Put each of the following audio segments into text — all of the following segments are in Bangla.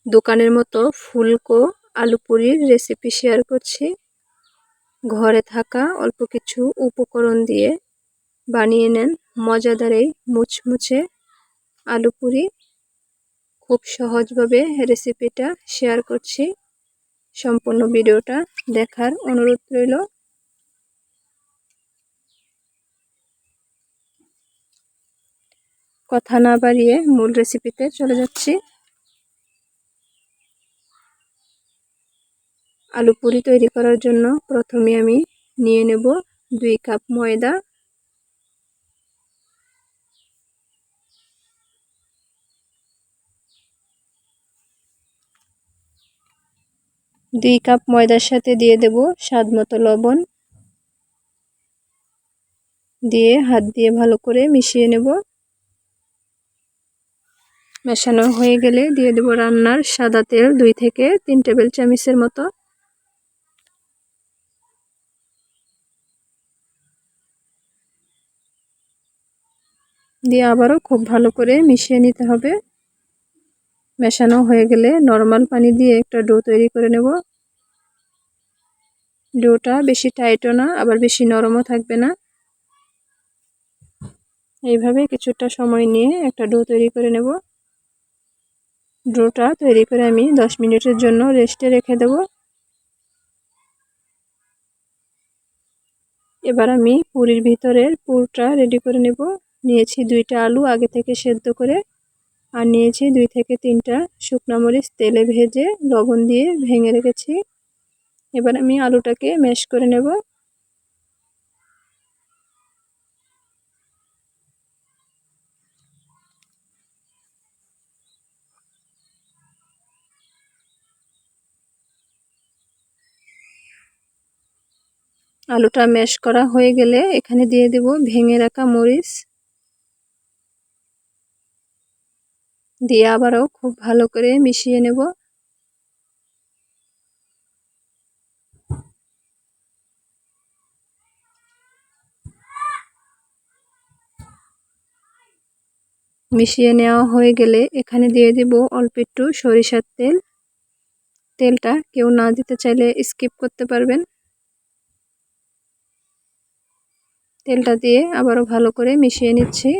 দোকানের মতো ফুলকো আলু পুরির রেসিপি শেয়ার করছি। ঘরে থাকা অল্প কিছু উপকরণ দিয়ে বানিয়ে নেন মজাদার এই মুচমুচে আলু পুরি। খুব সহজভাবে রেসিপিটা শেয়ার করছি, সম্পূর্ণ ভিডিওটা দেখার অনুরোধ রইল। কথা না বাড়িয়ে মূল রেসিপিতে চলে যাচ্ছি। আলু পুরি তৈরি করার জন্য প্রথমে আমি নিয়ে নেব 2 কাপ ময়দা। দুই কাপ ময়দার সাথে দিয়ে দেব স্বাদ মতো লবণ, দিয়ে হাত দিয়ে ভালো করে মিশিয়ে নেব। মেশানো হয়ে গেলে দিয়ে দেব রান্নার সাদা তেল 2 থেকে 3 টেবিল চামচের মতো। দিয়ে আবারও খুব ভালো করে মিশিয়ে নিতে হবে। মেশানো হয়ে গেলে নরমাল পানি দিয়ে একটা ডো তৈরি করে নেব। ডোটা বেশি টাইটও না, আবার বেশি নরমও থাকবে না। এইভাবে কিছুটা সময় নিয়ে একটা ডো তৈরি করে নেব। ডোটা তৈরি করে আমি 10 মিনিটের জন্য রেস্টে রেখে দেব। এবার আমি পুরির ভিতরের পুরটা রেডি করে নেব। নিয়েছি 2টা আলু আগে থেকে সেদ্ধ করে, আর নিয়েছি 2 থেকে 3টা শুকনো মরিচ তেলে ভেজে লবণ দিয়ে ভেঙে রেখেছি। এবার আমি আলুটাকে ম্যাশ করে নেব। আলুটা ম্যাশ করা হয়ে গেলে এখানে দিয়ে দেব ভেঙে রাখা মরিচ, দিয়ে আবারও খুব ভালো করে মিশিয়ে নেব। মিশিয়ে নেওয়া হয়ে গেলে এখানে দিয়ে দেব অল্প একটু সরিষার তেল। তেলটা কেউ না দিতে চাইলে স্কিপ করতে পারবেন। তেলটা দিয়ে আবারও ভালো করে মিশিয়ে নিচ্ছি।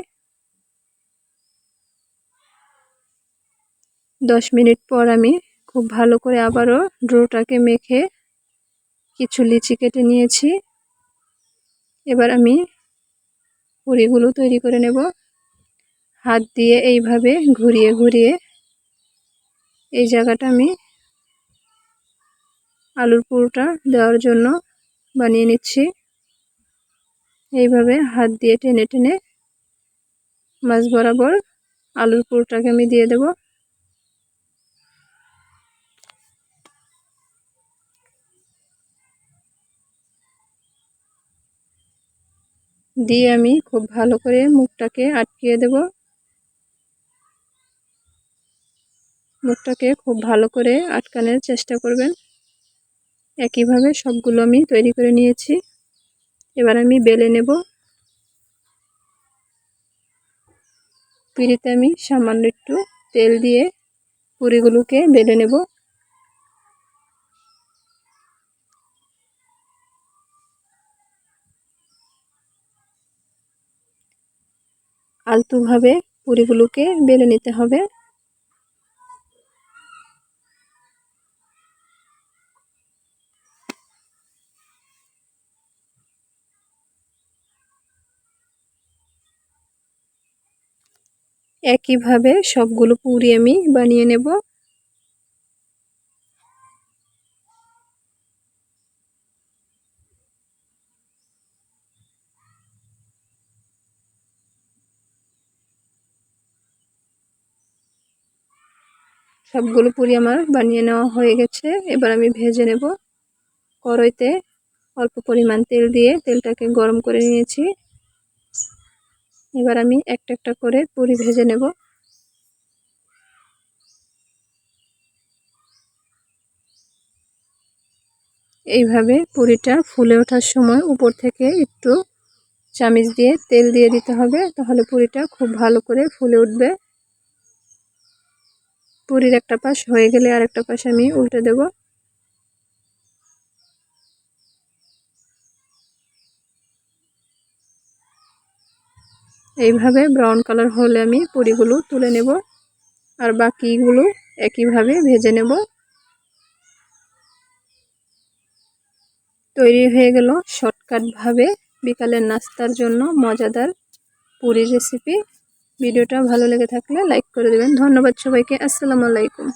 10 মিনিট পর আমি খুব ভালো করে আবারও ডোটাকে মেখে কিছু লিচি কেটে নিয়েছি। এবার আমি পুরিগুলো তৈরি করে নেব। হাত দিয়ে এইভাবে ঘুরিয়ে ঘুরিয়ে এই জায়গাটা আমি আলুর পুরটা দেওয়ার জন্য বানিয়ে নিচ্ছি। এইভাবে হাত দিয়ে টেনে টেনে মাঝ বরাবর আলুর পুরটাকে আমি দিয়ে দেব। দিয়ে আমি খুব ভালো করে মুখটাকে আটকিয়ে দেব। মুখটাকে খুব ভালো করে আটকানোর চেষ্টা করবেন। একইভাবে সবগুলো আমি তৈরি করে নিয়েছি। এবার আমি বেলে নেব। পিঁড়িতে আমি সামান্য একটু তেল দিয়ে পুরিগুলোকে বেলে নেব। আলতোভাবে পুরিগুলোকে বেলে নিতে হবে। একইভাবে সবগুলো পুরি আমি বানিয়ে নেব। সবগুলো পুরি আমার বানিয়ে নেওয়া হয়ে গেছে। এবার আমি ভেজে নেব। কড়াইতে অল্প পরিমাণ তেল দিয়ে তেলটাকে গরম করে নিয়েছি। এবার আমি একটা একটা করে পুরি ভেজে নেব। এইভাবে পুরিটা ফুলে ওঠার সময় উপর থেকে একটু চামচ দিয়ে তেল দিয়ে দিতে হবে, তাহলে পুরিটা খুব ভালো করে ফুলে উঠবে। পুরির একটা পাশ হয়ে গেলে আরেকটা পাশ আমি উল্টে দেব। এইভাবে ব্রাউন কালার হলে আমি পুরিগুলো তুলে নেব আর বাকিগুলো একইভাবে ভেজে নেব। তৈরি হয়ে গেল শর্টকাট ভাবে বিকালের নাস্তার জন্য মজাদার পুরি রেসিপি। ভিডিওটা ভালো লেগে থাকলে লাইক করে দেবেন। ধন্যবাদ সবাইকে। আসসালামু আলাইকুম।